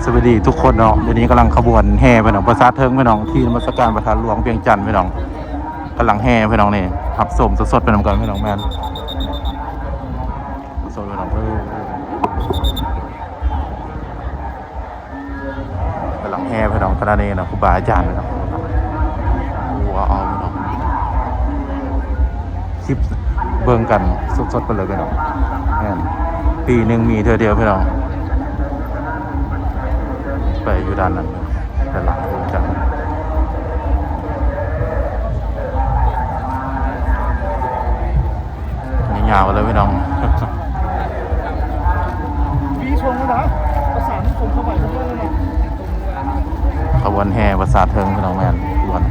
สวัสดีทุกคนเนาะเดี๋ยวนี้กำลังขบวนแห่ไปน้องประสาทเทิงไปน้องที่นมัสการประธานหลวงเวียงจันทร์ไปน้องกำลังแห่ไปน้องนี่ขับสมสดๆไปน้องกันไปน้องแมนสดไปน้องกำลังแห่ไปน้องคณะนี้นะครูบาอาจารย์ไปน้องว้าวไปน้องคลิปเบิ่งกันสดๆไปเลยไปน้องแม่นปีหนึ่งมีเธอเดียวไปน้องไปอยู่ด้านนั้นด้านหลังเวียงจันทร์ยาวเลยพี่น้องปีชงแล้วนะประสานผมเข้าไปเรื่อยๆเลยขบวนแห่ประสาทเทิงพี่น้องแมนขบวน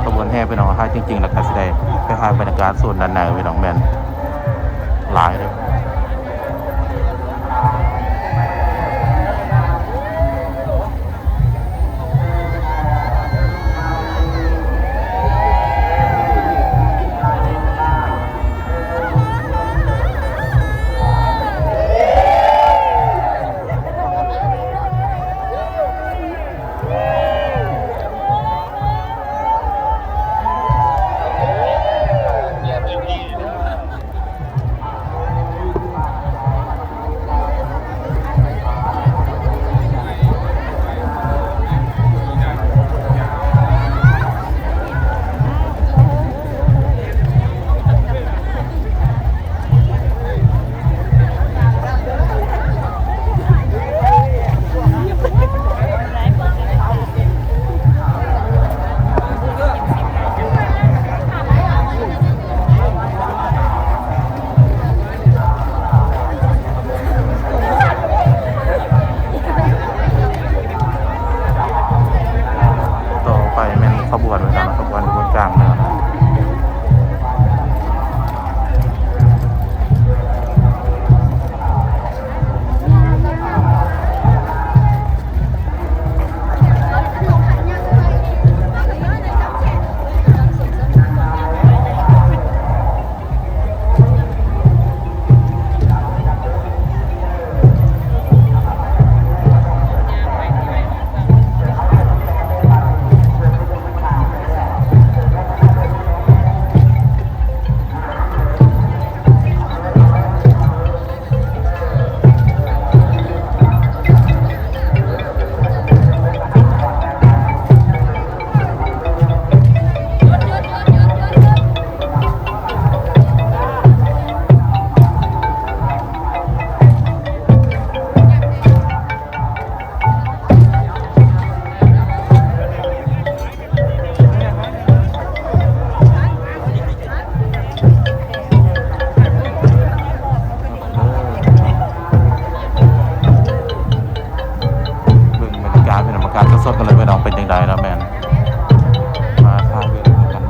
ขบวนแห่ไปน้องค่ะจริงๆแล้วก็สิได้คล้ายๆบรรยากาศโซนด้านในไปน้องแมนหลายเลยขบวนเหมือนกันขบวนกลางเลยการสดๆกันเลยไปน้องเป็นยังไงนะแมนมาท่าเรือกัน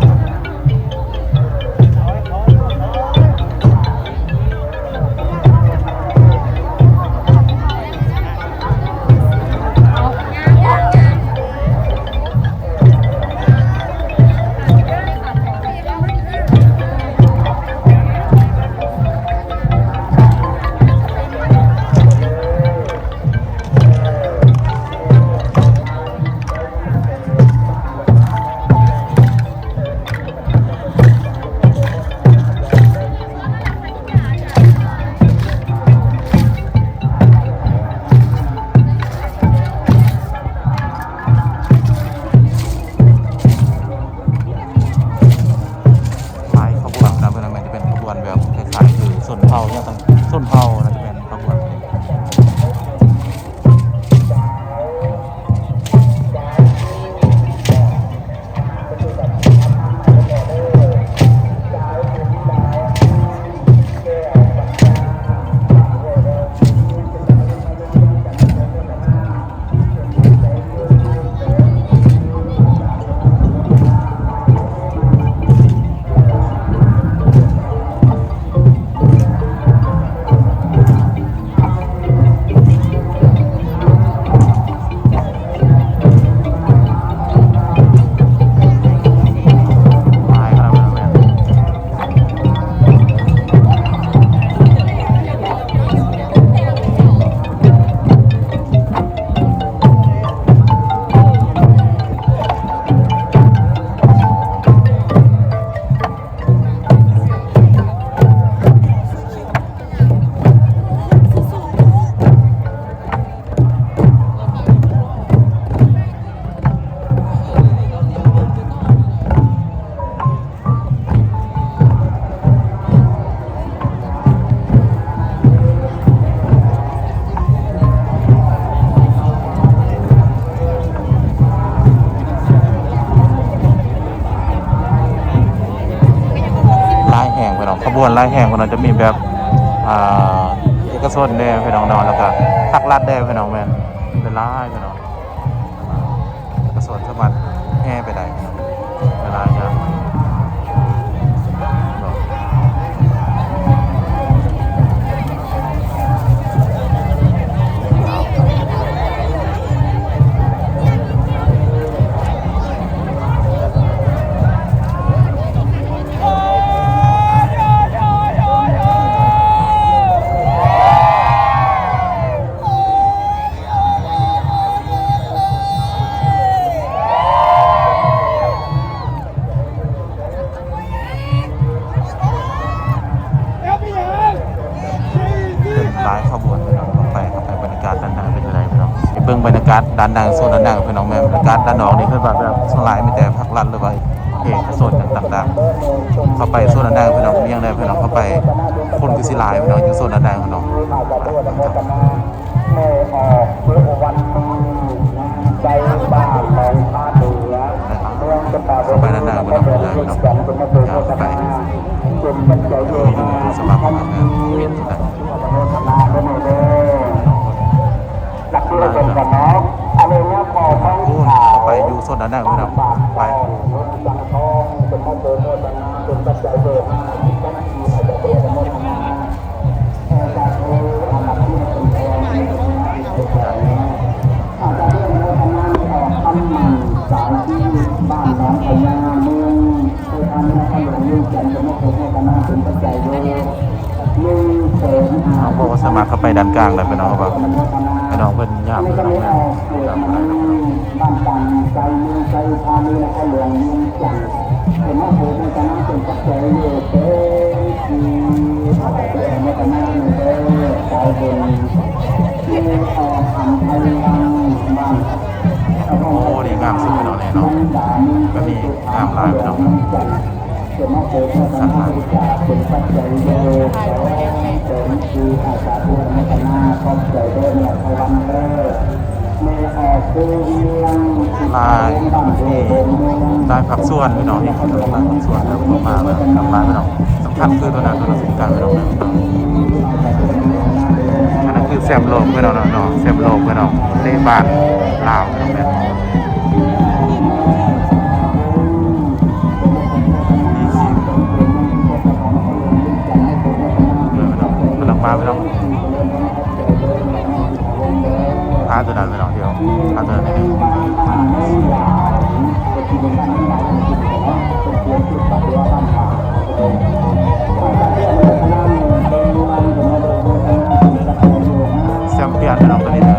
วนหลายแห่งคนนั้นจะมีแบบเอกชนเด้พี่น้องเนาะแล้วก็ภาครัฐเด้พี่น้องแม่นเป็นหลายพี่น้องเอกชนสามารถแห่ไปได้เวลาเนี่ย หลายขบวนพี่น้องเข้าไปบรรยากาศด้านหน้าเป็นอะไรพี่น้องไปเบิ่งบรรยากาศด้านหน้าโซนด้านหน้าพี่น้องแม่บรรยากาศด้านนอกนี่คือแบบสลายมีแต่พักรัดหรือว่าเอกโซนต่างๆเข้าไปโซนด้านหน้าพี่น้องเมี่ยงได้พี่น้องเข้าไปคนคือสิหลายพี่น้องอยู่โซนด้านหน้าพี่น้องเข้าไปด้านหน้าพี่น้องได้พี่น้องเข้าไปสมาคมงานเวียนที่ไหนเข้าไปอยู่โซนด้านหน้าพี่น้องไปน้องบอกว่าสามารถเข้าไปด้านกลางได้พี่น้องครับพี่น้องเพิ่นยามพี่น้องแม่บ้านต่างใจเมืองใจพามีและให้หลวงเมืองจันทร์เป็นมาโผล่ในการเป็นปัจจัยอยู่เป็นที่อาจจะเป็นในการนั้นเลยสายบุญที่ออกทำไทยยังบ้านโอ้ดีงามสุดพี่น้องเลยเนาะก็มีงามหลายพี่น้องเป็นมาโผล่ในการเป็นปัจจัยอยู่เป็นที่อาจจะเป็นในการนั้นปัจจัยด้วยในพลังเลยลายนี่ลายผักส่วนพี่น้องนี่คือลายผักส่วนแล้วก็มาแบบทำลายพี่น้องสำคัญคือตัวนั้นตัวสำคัญพี่น้องอันนั้นคือแซมโลกพี่น้องเนาะแซมโลกพี่น้องเล่บ้านลาวพี่น้องเนี่ยพี่น้องมาพี่น้องพาตัวนั้นไปน้องเดียวพาตัวนั้นแซมเปียนไปน้องตัวนี้นะ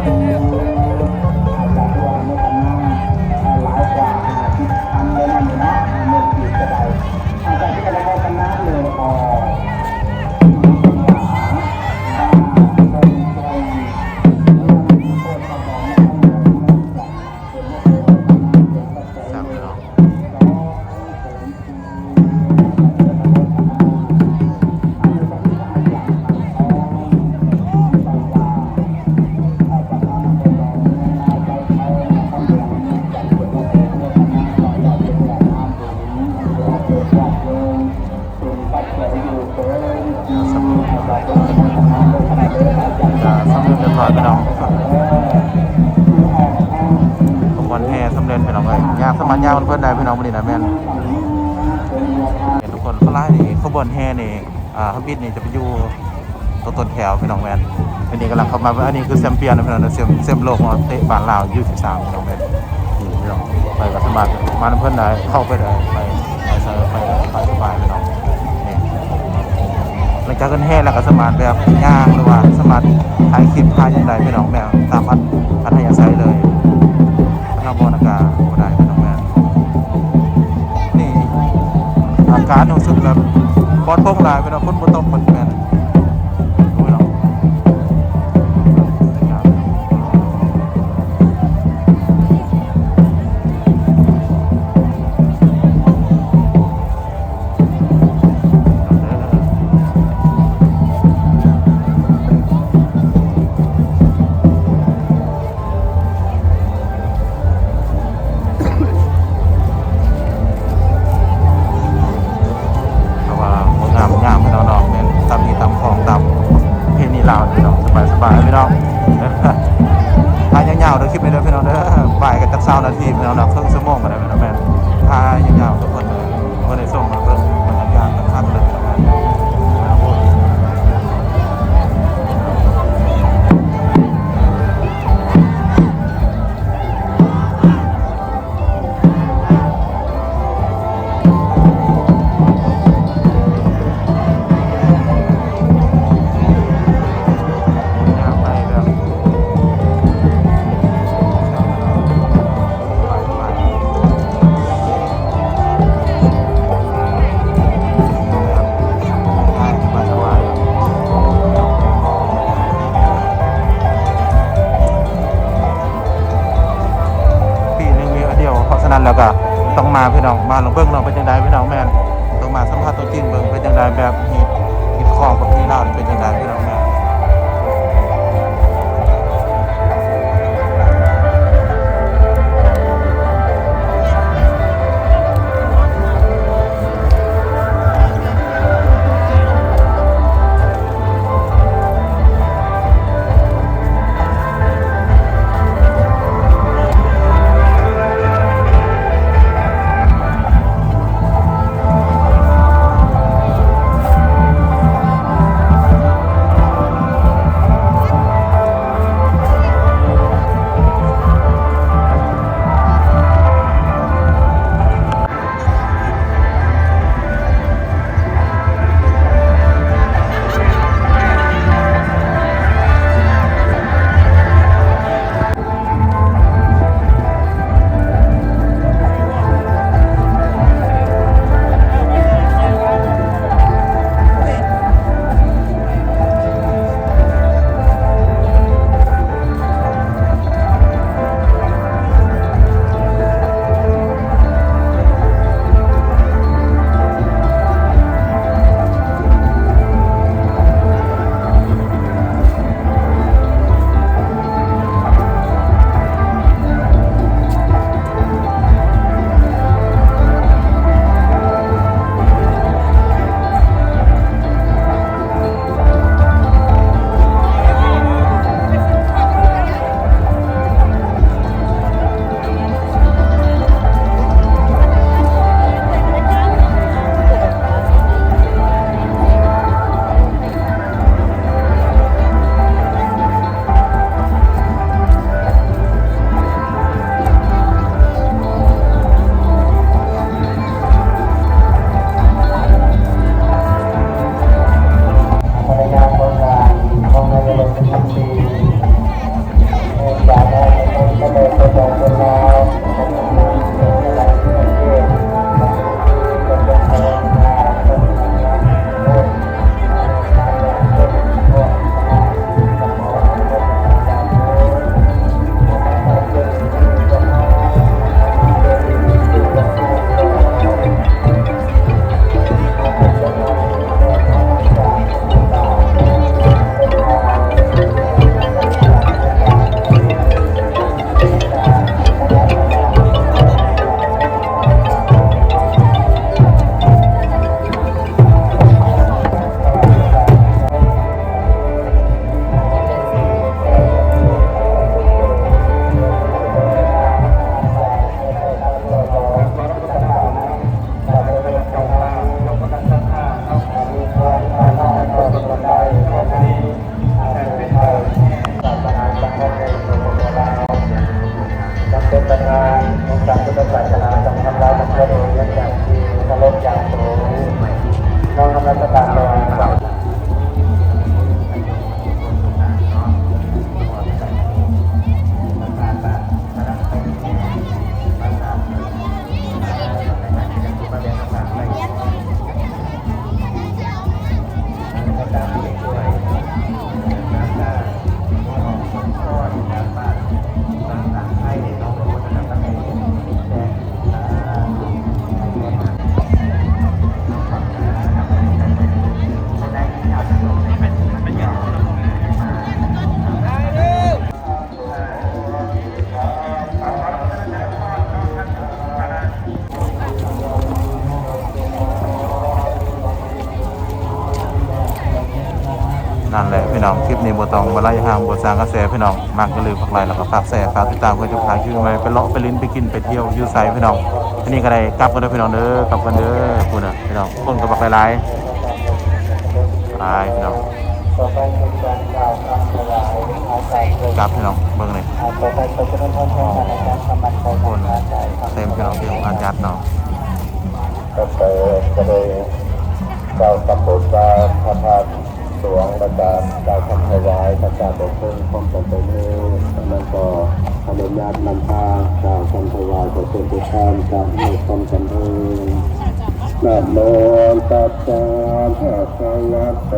พี่น้องขบวนแห่สำเร็จพี่น้องเลยยางสมัญญาเพื่อนได้พี่น้องวันนี้นะแม่นทุกคนเขาไล่นี่ขบวนแห่นี่ฮับบิทนี่จะไปอยู่ตัวต้นแถวพี่น้องแม่นอันนี้กำลังเข้ามาอันนี้คือแซมเปียนนะพี่น้องแซมโลกเตะบานลาว23พี่น้องแม่นพี่น้องไปกับสมัครมาเพื่อนได้เข้าไปได้ไปสบายพี่น้องหลังจากกันแห่แล้วก็สมานแบบย่างหรือว่าสมานถ่ายคลิปถ่ายยังไงพี่น้องแมวตามพัทยาไซเลยพระนครอากาศก็ได้พี่น้องแมวนี่อากาศรู้สึกแบบปลอดโปร่งหลายพี่น้องคนบนโต๊ะคนแมวพี่น้องงามพี่น้อง 20 นาทีพี่น้องเนาะครึ่งชั่วโมงก็ได้พี่น้องแม่นพายาวๆทุกคนเลยบ่ได้ส่งมาเบิ่งบรรยากาศคักๆเลยพี่น้องแม่นโอ้ยย่างไปแบบปีหนึงมีอันเดียวเพราะฉะนั้นแล้วก็ต้องมาพี่น้องมาลองเบิ่งเนาะเป็นจังไดพี่น้องแม่นต้องมาสัมภาษณ์ตัวจริงเบิ่งเป็นจังไดแบบฮิตของกับพี่ลาวนี่เป็นจังไดพี่น้องแม่น เ น้องคลิปนี้บ่ต้องบ่ไล่ห่างบ่สร้างกระแสพี่น้องมักก็ลืมฝากไลค์แล้วก็ฝากแชร์ฝากติดตามเพื่อจะพาคลิปใหม่ไปเลาะไปลิ้นไปกินไปเที่ยวอยู่ไสพี่น้องอันนี้ก็ได้กลับกันเด้อพี่น้องเด้อกลับกันเด้อพุ่นน่ะพี่น้องคนก็บักหลายๆไปพี่น้องกลับพี่น้องเบิ่งนี่คนเต็มพี่น้องที่ของอาจารย์เนาะ ก็ไปก็เลยเจ้าตำบลเจ้าพระธาตุหลวงประจานเจ้าคำถวายพระเจ้าตกเพิ่งพร้อมกันไปนี้นั้นก็อนุญาตนำพาเจ้าคำถวายขอเป็นผู้แทนจากในคำกันเองนะโมตัสสะภะคะวะโต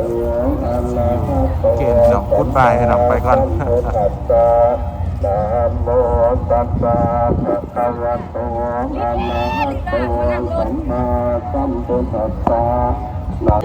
อะระหะโต เกณฑ์น้องพูดไปให้น้องไปก่อน ตัสสะนะโมตัสสะภะคะวะโตอะระหะโตสัมมาสัมพุทธัสสะนะ